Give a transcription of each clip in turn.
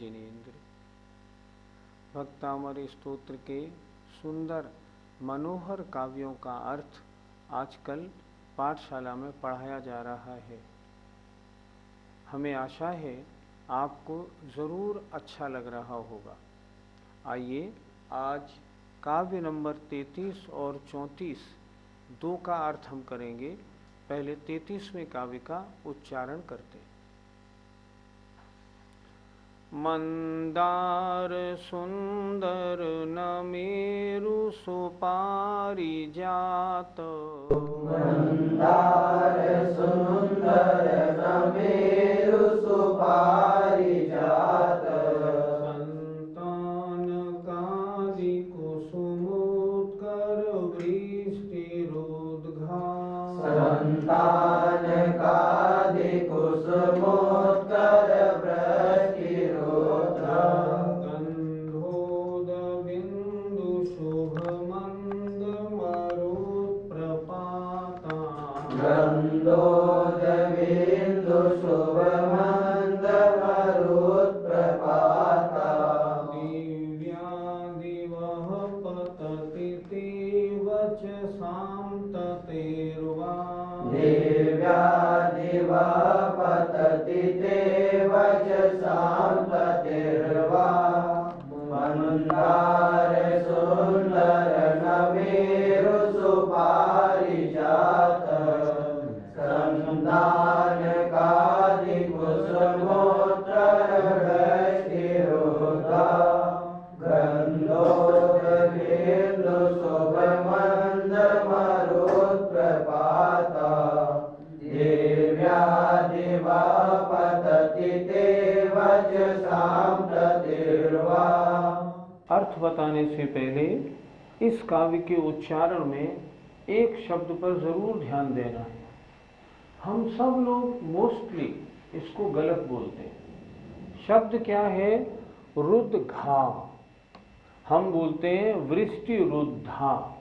जिनेन्द्र। भक्तामर स्तोत्र के सुंदर मनोहर काव्यों का अर्थ आजकल पाठशाला में पढ़ाया जा रहा है। हमें आशा है आपको ज़रूर अच्छा लग रहा होगा। आइए आज काव्य नंबर 33 और 34 दो का अर्थ हम करेंगे। पहले 33वें काव्य का उच्चारण करते। मंदार सुंदर नमेरु सुपारिजात, मंदार सुंदर नमेरु सुपारिजात, संतान कादि कुसुमोत्कर वृष्टिरोद्घात, संतान कादि कुसुमोत्कर वृष्टिरोद्घात, गंधोद बिंदु शुभमंद मरुत्प्रपाता, गंधोद बिंदु शुभमंद मरुत्प्रपाता, दिव्यादिवः पतति ते वचसां ततेर्वा, दिव्यादिवः पतति ते वचसां ततेर्वा, मंदार सुंदर नमेरु सुपारिजात, संतान कादि कुसुमोत्तर वृष्टिरोद्घात, गंधोद बिंदु शुभमंद मरुत्प्रपाता, दिव्यादिवः पतति ते वचसां ततेर्वा। अर्थ बताने से पहले इस काव्य के उच्चारण में एक शब्द पर जरूर ध्यान देना है। हम सब लोग मोस्टली इसको गलत बोलते हैं। शब्द क्या है? रुद्घा। हम बोलते हैं वृष्टि रुद्धा।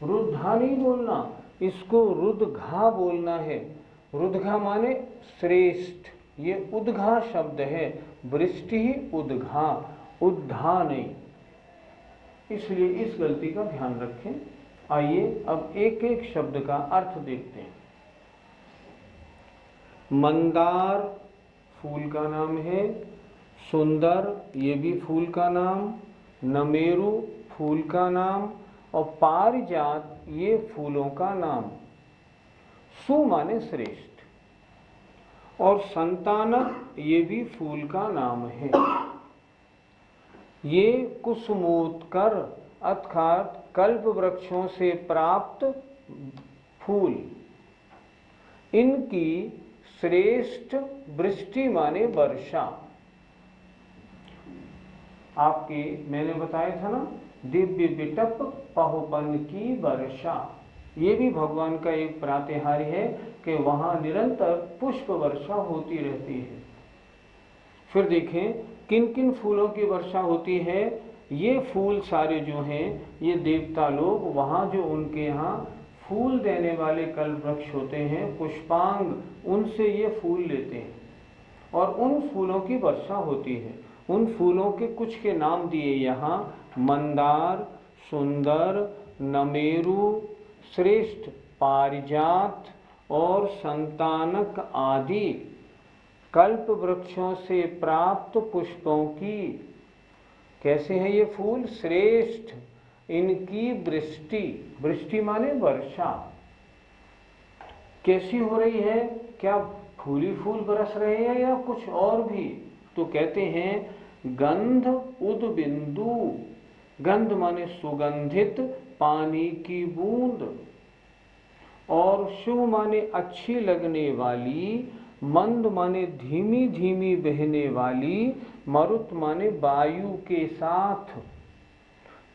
रुद्धा नहीं बोलना, इसको रुद्घा बोलना है। रुद्घा माने श्रेष्ठ। ये उद्घा शब्द है, वृष्टि ही उद्घा, उद्धा नहीं। इसलिए इस गलती का ध्यान रखें। आइए अब एक एक शब्द का अर्थ देखते हैं। मंदार फूल का नाम है, सुंदर ये भी फूल का नाम, नमेरु फूल का नाम और पारिजात ये फूलों का नाम। सु माने श्रेष्ठ और संतानक ये भी फूल का नाम है। ये कुसुमोत्कर अर्थात कल्प वृक्षों से प्राप्त फूल, इनकी श्रेष्ठ वृष्टि माने वर्षा। आपके मैंने बताया था ना, दिव्य विटप पहुपन की वर्षा। ये भी भगवान का एक प्रातिहार्य है कि वहां निरंतर पुष्प वर्षा होती रहती है। फिर देखें किन किन फूलों की वर्षा होती है। ये फूल सारे जो हैं ये देवता लोग वहाँ जो उनके यहाँ फूल देने वाले कल्प वृक्ष होते हैं, पुष्पांग, उनसे ये फूल लेते हैं और उन फूलों की वर्षा होती है। उन फूलों के कुछ के नाम दिए यहाँ, मंदार, सुंदर, नमेरु, श्रेष्ठ, पारिजात और संतानक आदि कल्प वृक्षों से प्राप्त पुष्पों की। कैसे हैं ये फूल? श्रेष्ठ। इनकी वृष्टि, वृष्टि माने वर्षा। कैसी हो रही है? क्या फूल ही फूल बरस रहे हैं या कुछ और भी? तो कहते हैं गंध उद बिंदु। गंध माने सुगंधित पानी की बूंद, और शुभ माने अच्छी लगने वाली, मंद माने धीमी धीमी बहने वाली, मरुत माने वायु के साथ,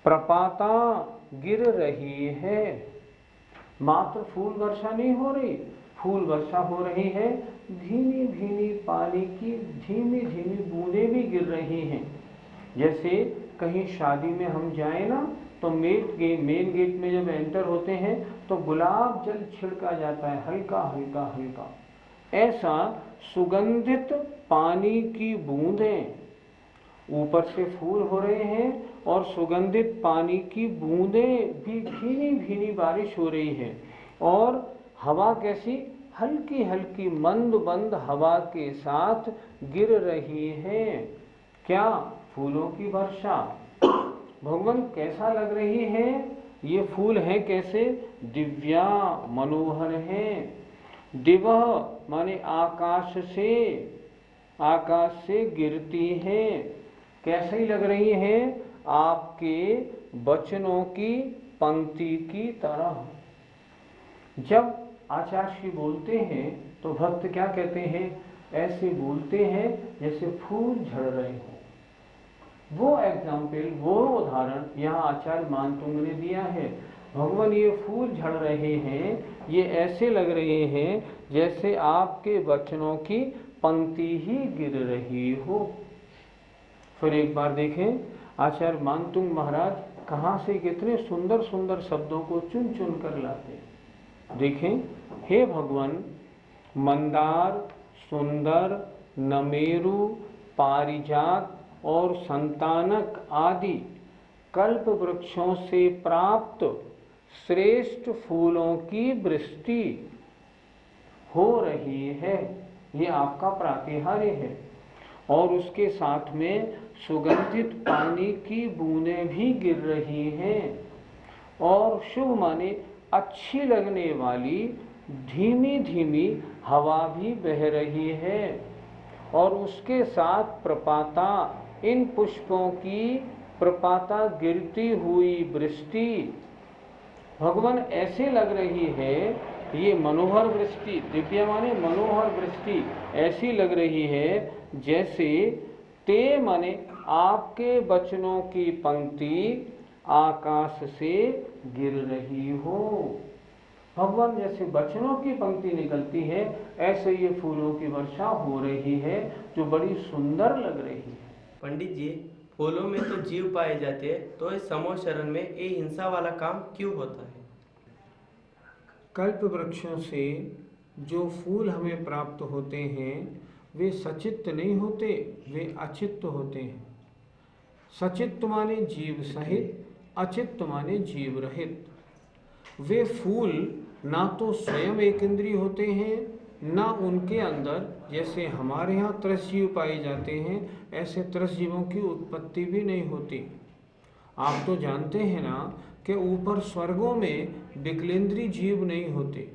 प्रपाता गिर रही है। मात्र फूल वर्षा नहीं हो रही, फूल वर्षा हो रही है, धीमी धीमी पानी की धीमी धीमी बूंदें भी गिर रही हैं। जैसे कहीं शादी में हम जाएं ना, तो मेन गेट में जब एंटर होते हैं तो गुलाब जल छिड़का जाता है, हल्का हल्का हल्का। ऐसा सुगंधित पानी की बूंदें, ऊपर से फूल हो रहे हैं और सुगंधित पानी की बूंदें भी, भीनी भीनी बारिश हो रही है। और हवा कैसी, हल्की हल्की मंद मंद हवा के साथ गिर रही है। क्या, फूलों की वर्षा। भगवान कैसा लग रही है, ये फूल हैं कैसे, दिव्या मनोहर हैं। दिव माने आकाश से गिरती हैं। कैसी लग रही हैं, आपके वचनों की पंक्ति की तरह। जब आचार्य जी बोलते हैं तो भक्त क्या कहते हैं, ऐसे बोलते हैं जैसे फूल झड़ रहे हो। वो एग्जाम्पल, वो उदाहरण यहाँ आचार्य मानतुंग ने दिया है। भगवान ये फूल झड़ रहे हैं, ये ऐसे लग रहे हैं जैसे आपके वचनों की पंक्ति ही गिर रही हो। फिर एक बार देखें आचार्य मानतुंग महाराज कहाँ से कितने सुंदर सुंदर शब्दों को चुन चुन कर लाते हैं। देखें, हे भगवान, मंदार, सुंदर, नमेरु, पारिजात और संतानक आदि कल्प वृक्षों से प्राप्त श्रेष्ठ फूलों की वृष्टि हो रही है। ये आपका प्रातिहार्य है। और उसके साथ में सुगंधित पानी की बूंदें भी गिर रही हैं। और शुभ माने अच्छी लगने वाली धीमी धीमी हवा भी बह रही है। और उसके साथ प्रपाता, इन पुष्पों की प्रपाता गिरती हुई वृष्टि भगवान ऐसे लग रही है। ये मनोहर वृष्टि, दिव्य माने मनोहर वृष्टि ऐसी लग रही है जैसे ते माने आपके वचनों की पंक्ति आकाश से गिर रही हो। भगवान जैसे वचनों की पंक्ति निकलती है, ऐसे ये फूलों की वर्षा हो रही है जो बड़ी सुंदर लग रही है। पंडित जी, फूलों में तो जीव पाए जाते हैं, तो इस समूह शरण में ये हिंसा वाला काम क्यों होता है? कल्प वृक्षों से जो फूल हमें प्राप्त होते हैं वे सचित्त नहीं होते, वे अचित्त होते हैं। सचित्त माने जीव सहित, अचित्त माने जीव रहित। वे फूल ना तो स्वयं एक इंद्रिय होते हैं, ना उनके अंदर जैसे हमारे यहाँ त्रसजीव पाए जाते हैं ऐसे त्रसजीवों की उत्पत्ति भी नहीं होती। आप तो जानते हैं ना कि ऊपर स्वर्गों में विकलेंद्रीय जीव नहीं होते,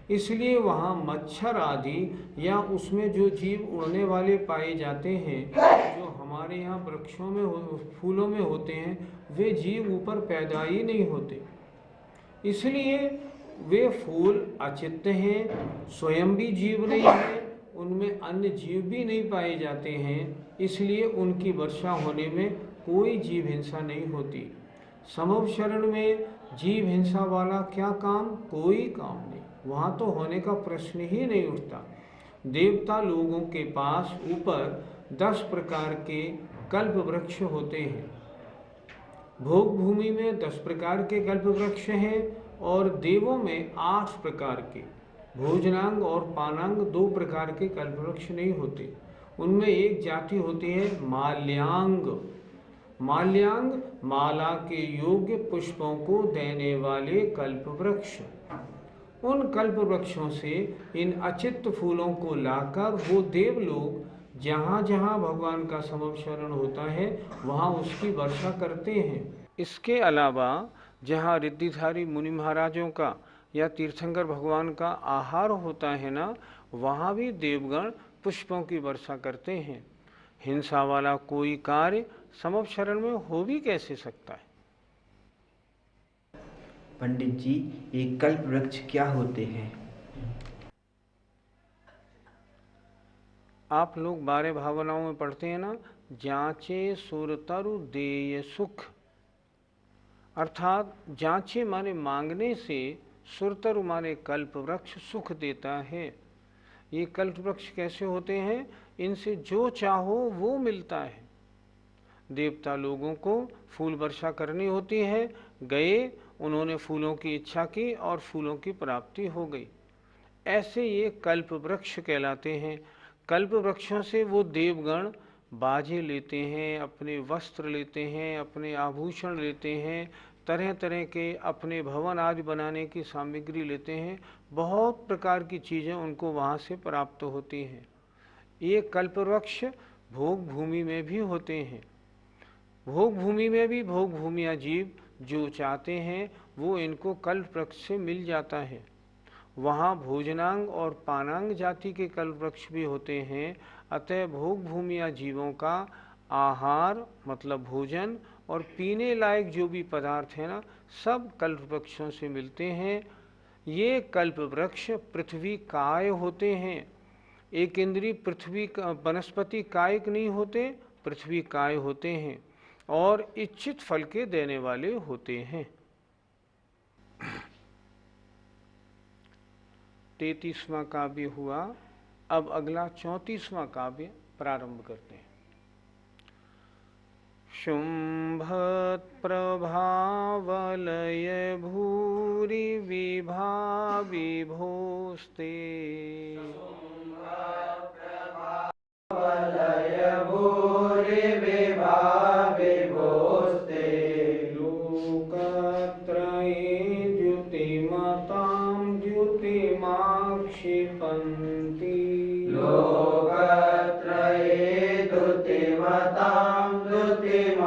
इसलिए वहाँ मच्छर आदि या उसमें जो जीव उड़ने वाले पाए जाते हैं, जो हमारे यहाँ वृक्षों में फूलों में होते हैं, वे जीव ऊपर पैदा ही नहीं होते। इसलिए वे फूल अचित्त हैं, स्वयं भी जीव नहीं है, उनमें अन्य जीव भी नहीं पाए जाते हैं, इसलिए उनकी वर्षा होने में कोई जीव हिंसा नहीं होती। समव शरण में जीव हिंसा वाला क्या काम, कोई काम नहीं, वहाँ तो होने का प्रश्न ही नहीं उठता। देवता लोगों के पास ऊपर 10 प्रकार के कल्प वृक्ष होते हैं। भोग भूमि में 10 प्रकार के कल्प वृक्ष हैं और देवों में 8 प्रकार के। भोजनांग और पानांग 2 प्रकार के कल्प वृक्ष नहीं होते। उनमें एक जाति होती है माल्यांग। माल्यांग माला के योग्य पुष्पों को देने वाले कल्प वृक्ष। उन कल्प वृक्षों से इन अचित्त फूलों को लाकर वो देव लोग जहाँ जहाँ भगवान का समव शरण होता है वहाँ उसकी वर्षा करते हैं। इसके अलावा जहाँ रिद्धिधारी मुनि महाराजों का या तीर्थंकर भगवान का आहार होता है ना, वहाँ भी देवगण पुष्पों की वर्षा करते हैं। हिंसा वाला कोई कार्य समव शरण में हो भी कैसे सकता है? पंडित जी, ये कल्प वृक्ष क्या होते हैं? आप लोग 12 भावनाओं में पढ़ते हैं ना, जांचे सुरतरु देय सुख, अर्थात जांचे माने मांगने से, सुरतरु माने कल्प वृक्ष सुख देता है। ये कल्प वृक्ष कैसे होते हैं? इनसे जो चाहो वो मिलता है। देवता लोगों को फूल वर्षा करनी होती है, गए, उन्होंने फूलों की इच्छा की और फूलों की प्राप्ति हो गई। ऐसे ये कल्प वृक्ष कहलाते हैं। कल्प वृक्षों से वो देवगण बाजे लेते हैं, अपने वस्त्र लेते हैं, अपने आभूषण लेते हैं, तरह तरह के अपने भवन आदि बनाने की सामग्री लेते हैं। बहुत प्रकार की चीज़ें उनको वहाँ से प्राप्त होती हैं। ये कल्प वृक्ष भोग भूमि में भी होते हैं। भोग भूमि में भी भोग भूमिया जीव जो चाहते हैं वो इनको कल्प वृक्ष से मिल जाता है। वहाँ भोजनांग और पानांग जाति के कल्प वृक्ष भी होते हैं। अतः भोग भूमिया जीवों का आहार मतलब भोजन और पीने लायक जो भी पदार्थ है ना, सब कल्प वृक्षों से मिलते हैं। ये कल्प वृक्ष पृथ्वी काय होते हैं। एक इंद्री पृथ्वी वनस्पति कायक नहीं होते, पृथ्वी काय होते हैं और इच्छित फल के देने वाले होते हैं। 33वां काव्य हुआ। अब अगला 34वां काव्य प्रारंभ करते हैं। शुंभत प्रभावलय भूरि विभा विभोस्ते वलय भूरि विभा विभोस्ते लोकत्रये द्युतिमतां द्युतिमाक्षिपन्ति लोकत्रये द्युतिमतां द्युतिमाक्षिपन्ति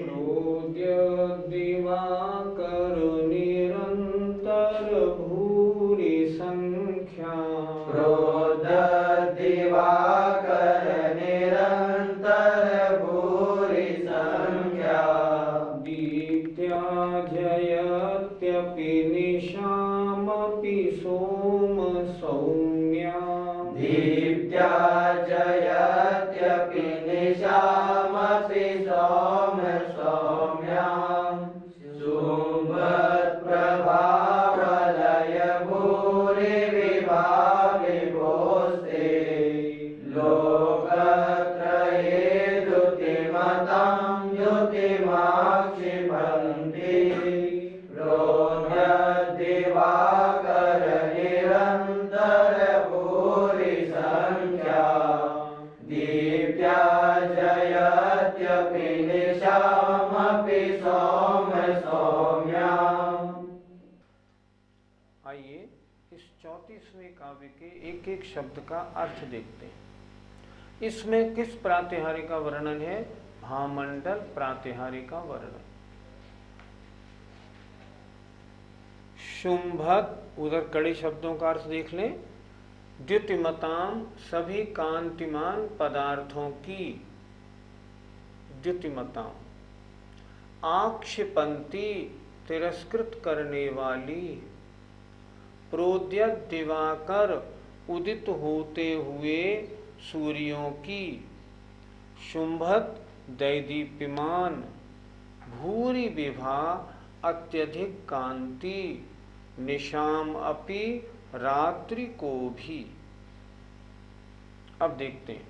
प्रोद्यद्दिवाकर निरन्तर भूरि संख्या प्रोद्यद्दिवाकर निरन्तर भूरि संख्या दीप्त्या जयत्यपि निशामपि सोम सौम्या दीप्त्या जयत्यपि निशामपि सौम सौम्यां शुंभत्प्रभावलय भूरि विभा विभोस्ते लोकत्रये द्युतिमतां द्युतिमाक्षिपन्ति प्रोद्यद्दिवाकर निरन्तर भूरि संख्या दीप्त्या जयत्यपि निशामपि सौम सौम्यां। आइए इस 34वें काव्य के एक एक शब्द का अर्थ देखते हैं। इसमें किस प्रातिहार्य का वर्णन है? भामंडल प्रातिहार्य का वर्णन। शुंभत, उधर कड़े शब्दों का अर्थ देख लें। द्युतिमताम, सभी कांतिमान पदार्थों की। द्युतिमताम आक्षिपंती, तिरस्कृत करने वाली। प्रोद्यत दिवाकर, उदित होते हुए सूर्यों की। शुंभत दैदीप्यमान, भूरि विभा अत्यधिक कांति। निशाम अपि, रात्रि को भी। अब देखते हैं।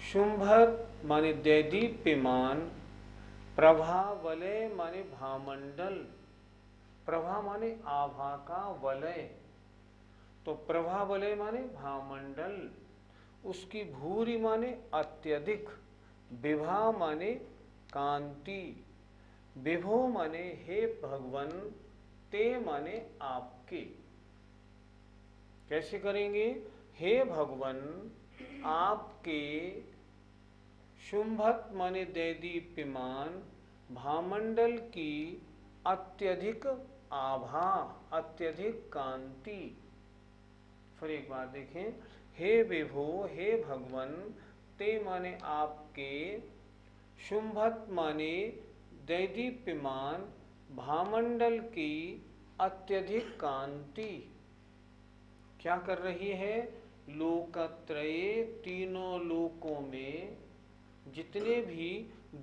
शुंभत माने दैदीप्यमान, प्रभा वलय माने भामंडल। प्रभा माने आभा का वलय, तो प्रभा वलय माने भामंडल। उसकी भूरि माने अत्यधिक, विभा माने कांति, विभो माने हे भगवन, ते माने आपके। कैसे करेंगे? हे भगवन आपके। शुंभत माने दैदीप्यमान, भामंडल की अत्यधिक आभा, अत्यधिक कांति। फिर एक बार देखें। हे विभो, हे भगवन, ते माने आपके, शुंभत माने दैदीप्यमान, भामंडल की अत्यधिक कांति। क्या कर रही है? लोकत्रये, तीनों लोकों में जितने भी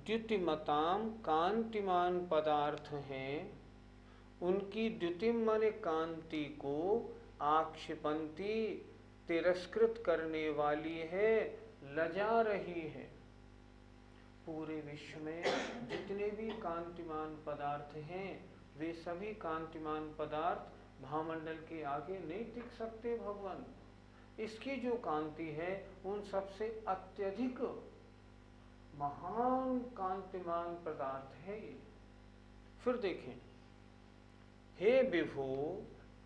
द्युतिमताम कांतिमान पदार्थ हैं उनकी द्युतिम माने कांति को आक्षिपंती, तिरस्कृत करने वाली है, लजा रही है। पूरे विश्व में जितने भी कांतिमान पदार्थ हैं वे सभी कांतिमान पदार्थ भावमंडल के आगे नहीं टिक सकते भगवान। इसकी जो कांति है उन सबसे अत्यधिक महान कांतिमान पदार्थ है ये। फिर देखें, हे विभो,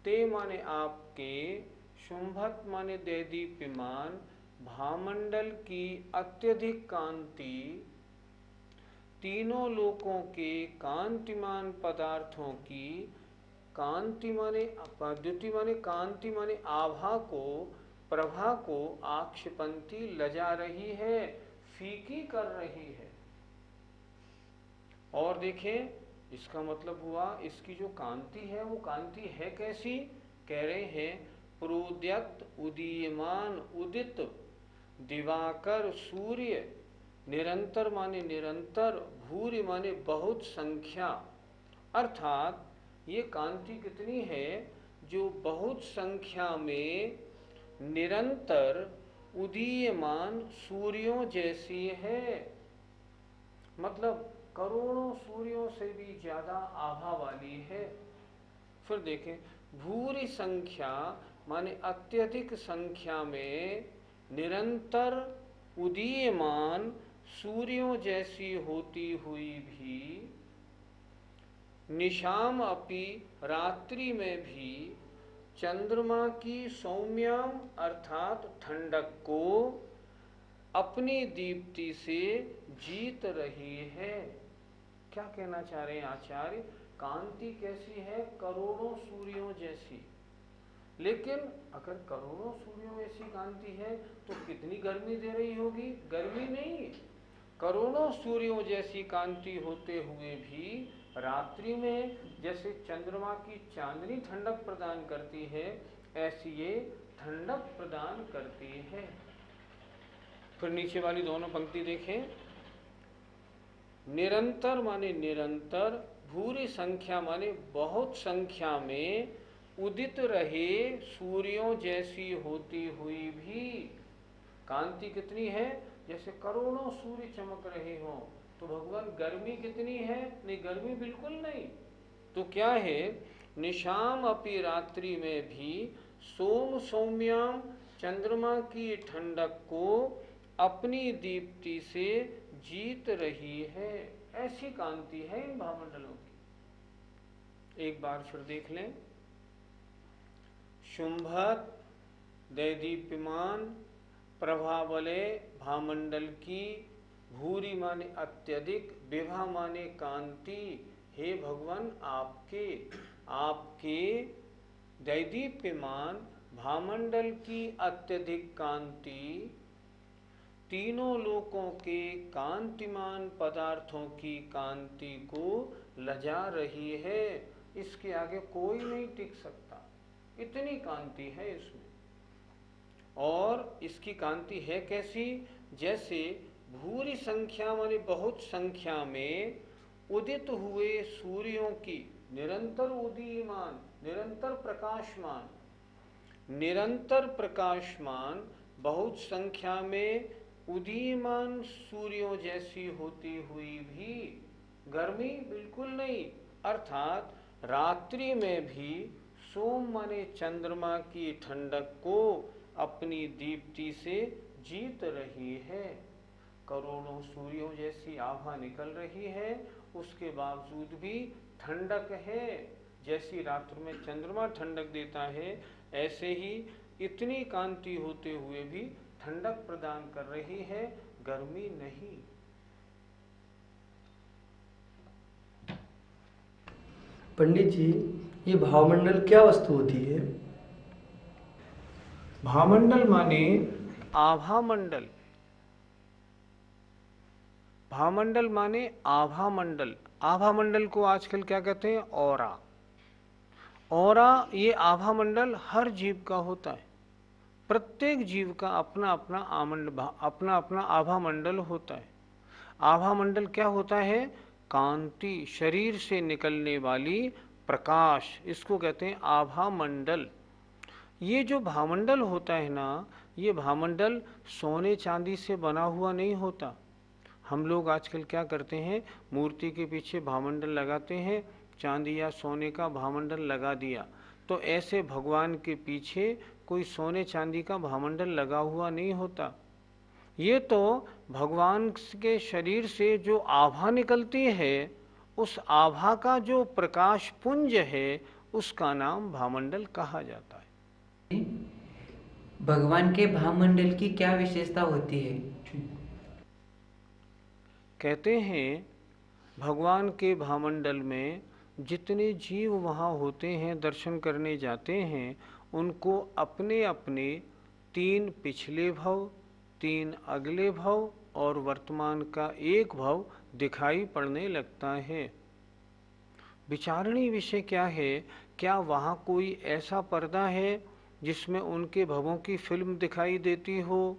ते माने आपके, शुंभत माने दैदीप्यमान, भामंडल की अत्यधिक कांति, तीनों लोकों के कांतिमान पदार्थों की, कांति माने द्युति माने कांति माने आभा को, प्रभा को आक्षेपंती लजा रही है, फीकी कर रही है। और देखें, इसका मतलब हुआ इसकी जो कांति है वो कांति है कैसी? कह रहे हैं प्रोद्यत उदीयमान उदित दिवाकर सूर्य, निरंतर माने निरंतर, भूरि माने बहुत संख्या। अर्थात ये कांति कितनी है? जो बहुत संख्या में निरंतर उदीयमान सूर्यों जैसी है। मतलब करोड़ों सूर्यों से भी ज्यादा आभा वाली है। फिर देखें, भूरि संख्या माने अत्यधिक संख्या में निरंतर उदीयमान सूर्यों जैसी होती हुई भी, निशाम अपि रात्रि में भी, चंद्रमा की सौम्याम अर्थात ठंडक को अपनी दीप्ति से जीत रही है। क्या कहना चाह रहे हैं आचार्य? कांति कैसी है? करोड़ों सूर्यों जैसी। लेकिन अगर करोड़ों सूर्यों ऐसी कांति है तो कितनी गर्मी दे रही होगी? गर्मी नहीं, करोड़ों सूर्यों जैसी कांति होते हुए भी रात्रि में जैसे चंद्रमा की चांदनी ठंडक प्रदान करती है, ऐसी ये ठंडक प्रदान करती है। फिर नीचे वाली दोनों पंक्ति देखें, निरंतर माने निरंतर, भूरी संख्या माने बहुत संख्या में, उदित रहे सूर्यों जैसी होती हुई भी। कांति कितनी है? जैसे करोड़ों सूर्य चमक रहे हों। तो भगवान गर्मी कितनी है? नहीं, गर्मी बिल्कुल नहीं। तो क्या है? निशाम अपि रात्रि में भी सोम सौम्याम, चंद्रमा की ठंडक को अपनी दीप्ति से जीत रही है। ऐसी कांति है इन भावमंडलों की। एक बार फिर देख लें, शुंभत दैदीप्यमान प्रभावले भामंडल की, भूरि माने अत्यधिक, विभा माने कांति, हे भगवान आपके दैदीप्यमान भामंडल की अत्यधिक कांति तीनों लोकों के कांतिमान पदार्थों की कांति को लजा रही है। इसके आगे कोई नहीं टिक सकता, इतनी कांति है इसमें। और इसकी कांति है कैसी? जैसे भूरी संख्या माने बहुत संख्या में उदित हुए सूर्यों की, निरंतर उदीयमान, निरंतर प्रकाशमान, निरंतर प्रकाशमान बहुत संख्या में उदीयमान सूर्यों जैसी होती हुई भी गर्मी बिल्कुल नहीं। अर्थात रात्रि में भी सोम माने चंद्रमा की ठंडक को अपनी दीप्ति से जीत रही है। करोड़ों सूर्यों जैसी आभा निकल रही है, उसके बावजूद भी ठंडक है। जैसी रात्रि में चंद्रमा ठंडक देता है, ऐसे ही इतनी कांति होते हुए भी ठंडक प्रदान कर रही है, गर्मी नहीं। पंडित जी, ये भावमंडल क्या वस्तु होती है? भावमंडल माने आभा मंडल। भावमंडल माने आभा मंडल। आभा मंडल को आजकल क्या कहते हैं? ऑरा। ऑरा, ये आभा मंडल हर जीव का होता है। प्रत्येक जीव का अपना अपना आभा मंडल होता है। आभा मंडल क्या होता है? कांति, शरीर से निकलने वाली प्रकाश, इसको कहते हैं आभा मंडल। ये जो भावमंडल होता है ना, ये भावमंडल सोने चांदी से बना हुआ नहीं होता। हम लोग आजकल क्या करते हैं? मूर्ति के पीछे भावमंडल लगाते हैं, चांदी या सोने का भावमंडल लगा दिया, तो ऐसे भगवान के पीछे कोई सोने चांदी का भावमंडल लगा हुआ नहीं होता। ये तो भगवान के शरीर से जो आभा निकलती है, उस आभा का जो प्रकाश पुंज है, उसका नाम भावमंडल कहा जाता है। भगवान के भावमंडल की क्या विशेषता होती है? कहते हैं भगवान के भावमंडल में जितने जीव वहाँ होते हैं, दर्शन करने जाते हैं, उनको अपने अपने 3 पिछले भव, 3 अगले भव और वर्तमान का एक भव दिखाई पड़ने लगता है। विचारणीय विषय क्या है, क्या वहाँ कोई ऐसा पर्दा है जिसमें उनके भवों की फिल्म दिखाई देती हो?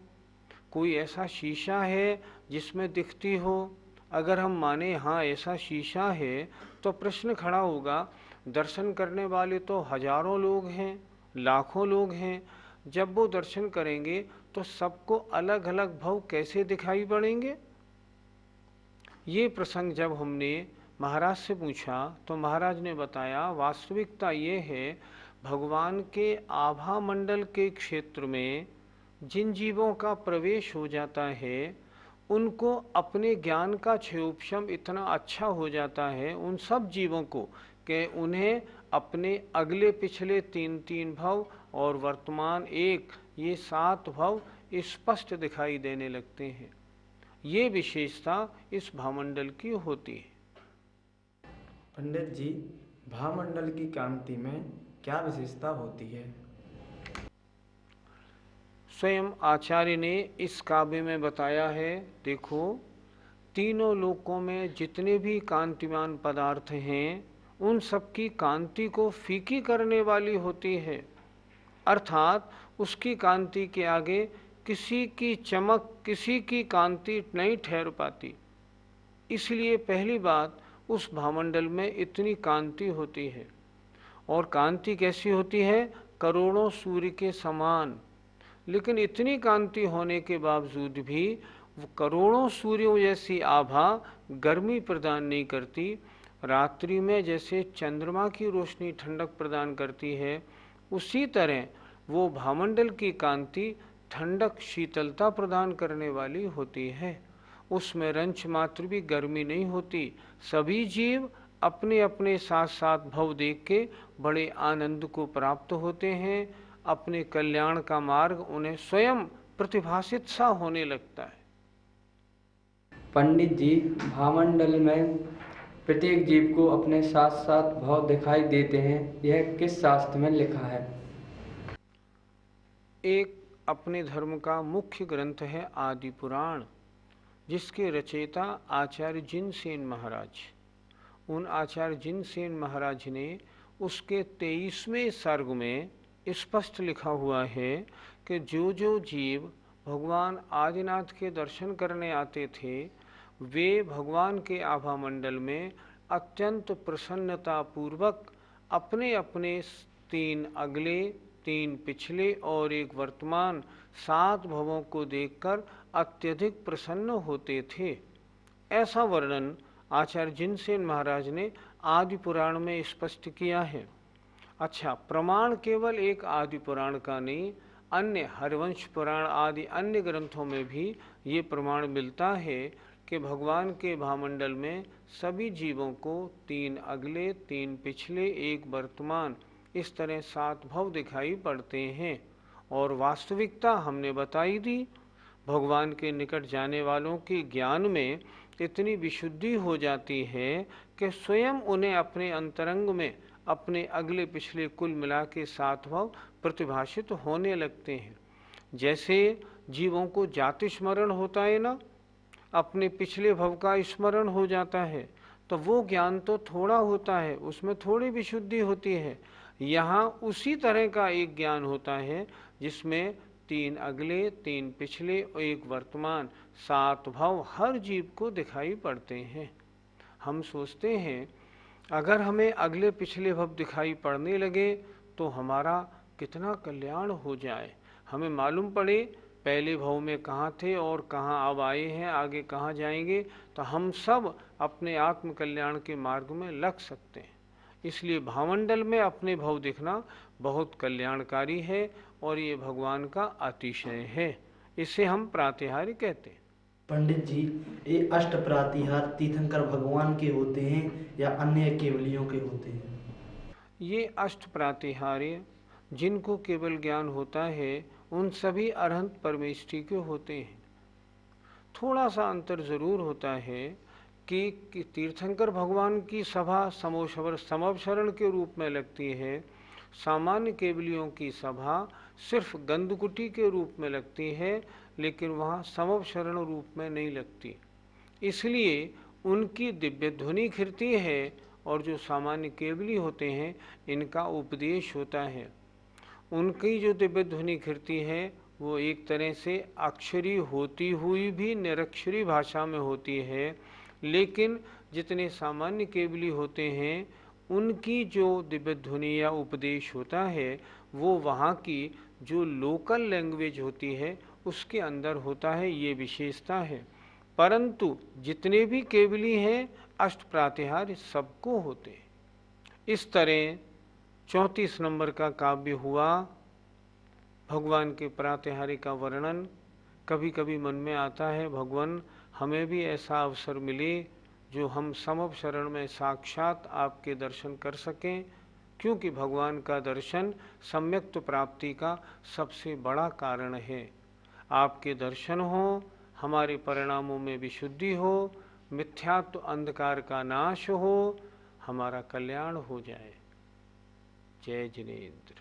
कोई ऐसा शीशा है जिसमें दिखती हो? अगर हम माने हाँ ऐसा शीशा है, तो प्रश्न खड़ा होगा, दर्शन करने वाले तो हजारों लोग हैं, लाखों लोग हैं, जब वो दर्शन करेंगे तो सबको अलग अलग भव कैसे दिखाई पड़ेंगे? ये प्रसंग जब हमने महाराज से पूछा तो महाराज ने बताया, वास्तविकता ये है, भगवान के आभा मंडल के क्षेत्र में जिन जीवों का प्रवेश हो जाता है, उनको अपने ज्ञान का क्षयोपशम इतना अच्छा हो जाता है उन सब जीवों को, कि उन्हें अपने अगले पिछले 3 भव और वर्तमान एक, ये 7 भव स्पष्ट दिखाई देने लगते हैं। ये विशेषता इस भावमंडल की होती है। पंडित जी, भावमंडल की कांति में क्या विशेषता होती है? स्वयं आचार्य ने इस काव्य में बताया है। देखो, तीनों लोकों में जितने भी कांतिमान पदार्थ हैं, उन सब की कांति को फीकी करने वाली होती है, अर्थात उसकी कांति के आगे किसी की चमक, किसी की कांति नहीं ठहर पाती। इसलिए पहली बात, उस भावमंडल में इतनी कांति होती है। और कांति कैसी होती है? करोड़ों सूर्य के समान। लेकिन इतनी कांति होने के बावजूद भी वो करोड़ों सूर्यों जैसी आभा गर्मी प्रदान नहीं करती। रात्रि में जैसे चंद्रमा की रोशनी ठंडक प्रदान करती है, उसी तरह वो भावमंडल की कांति ठंडक, शीतलता प्रदान करने वाली होती है। उसमें रंच मात्र भी गर्मी नहीं होती। सभी जीव अपने अपने साथ साथ भव देख के बड़े आनंद को प्राप्त होते हैं। अपने कल्याण का मार्ग उन्हें स्वयं प्रतिभासित सा होने लगता है। पंडित जी, भावमंडल में प्रत्येक जीव को अपने साथ साथ भाव दिखाई देते हैं, यह किस शास्त्र में लिखा है? एक अपने धर्म का मुख्य ग्रंथ है आदि पुराण, जिसके रचयिता आचार्य जिनसेन महाराज। उन आचार्य जिनसेन महाराज ने उसके 23वें सर्ग में स्पष्ट लिखा हुआ है कि जो जो जीव भगवान आदिनाथ के दर्शन करने आते थे, वे भगवान के आभा मंडल में अत्यंत प्रसन्नता पूर्वक अपने अपने 3 अगले, 3 पिछले और एक वर्तमान 7 भवों को देखकर अत्यधिक प्रसन्न होते थे। ऐसा वर्णन आचार्य जिनसेन महाराज ने आदि पुराण में स्पष्ट किया है। अच्छा, प्रमाण केवल एक आदि पुराण का नहीं, अन्य हरिवंश पुराण आदि अन्य ग्रंथों में भी ये प्रमाण मिलता है कि भगवान के भावमंडल में सभी जीवों को 3 अगले, 3 पिछले, एक वर्तमान, इस तरह 7 भव दिखाई पड़ते हैं। और वास्तविकता हमने बताई दी। भगवान के निकट जाने वालों के ज्ञान में इतनी विशुद्धि हो जाती है कि स्वयं उन्हें अपने अंतरंग में अपने अगले पिछले कुल मिला के 7 भव प्रतिभाषित होने लगते हैं। जैसे जीवों को जाति स्मरण होता है ना, अपने पिछले भव का स्मरण हो जाता है, तो वो ज्ञान तो थोड़ा होता है, उसमें थोड़ी विशुद्धि होती है। यहाँ उसी तरह का एक ज्ञान होता है जिसमें 3 अगले, 3 पिछले और एक वर्तमान 7 भव हर जीव को दिखाई पड़ते हैं। हम सोचते हैं अगर हमें अगले पिछले भव दिखाई पड़ने लगे तो हमारा कितना कल्याण हो जाए। हमें मालूम पड़े पहले भव में कहाँ थे और कहाँ अब आए हैं, आगे कहाँ जाएंगे, तो हम सब अपने आत्म कल्याण के मार्ग में लग सकते हैं। इसलिए भावमंडल में अपने भाव दिखना बहुत कल्याणकारी है और ये भगवान का अतिशय है। इसे हम प्रातिहार्य कहते हैं। पंडित जी, ये अष्ट प्रातिहार तीर्थंकर भगवान के होते हैं या अन्य केवलियों के होते हैं? ये अष्ट प्रातिहार्य जिनको केवल ज्ञान होता है उन सभी अरहंत परमेष्ठी के होते हैं। थोड़ा सा अंतर जरूर होता है कि तीर्थंकर भगवान की सभा समवशरण के रूप में लगती है, सामान्य केवलियों की सभा सिर्फ गंधकुटी के रूप में लगती है, लेकिन वहाँ समवशरण रूप में नहीं लगती। इसलिए उनकी दिव्य ध्वनि खिरती है और जो सामान्य केवली होते हैं इनका उपदेश होता है। उनकी जो दिव्य ध्वनि खिरती है वो एक तरह से अक्षरी होती हुई भी निरक्षरी भाषा में होती है, लेकिन जितने सामान्य केवली होते हैं उनकी जो दिव्य ध्वनि या उपदेश होता है वो वहाँ की जो लोकल लैंग्वेज होती है उसके अंदर होता है, ये विशेषता है। परंतु जितने भी केवली हैं अष्ट प्रातिहार्य सबको होते हैं। इस तरह 34 नंबर का काव्य हुआ। भगवान के प्रातिहार्य का वर्णन। कभी कभी मन में आता है भगवान हमें भी ऐसा अवसर मिले जो हम समव शरण में साक्षात आपके दर्शन कर सकें, क्योंकि भगवान का दर्शन सम्यक्त प्राप्ति का सबसे बड़ा कारण है। आपके दर्शन हो, हमारे परिणामों में विशुद्धि हो, मिथ्यात्व अंधकार का नाश हो, हमारा कल्याण हो जाए। जय जिनेन्द्र।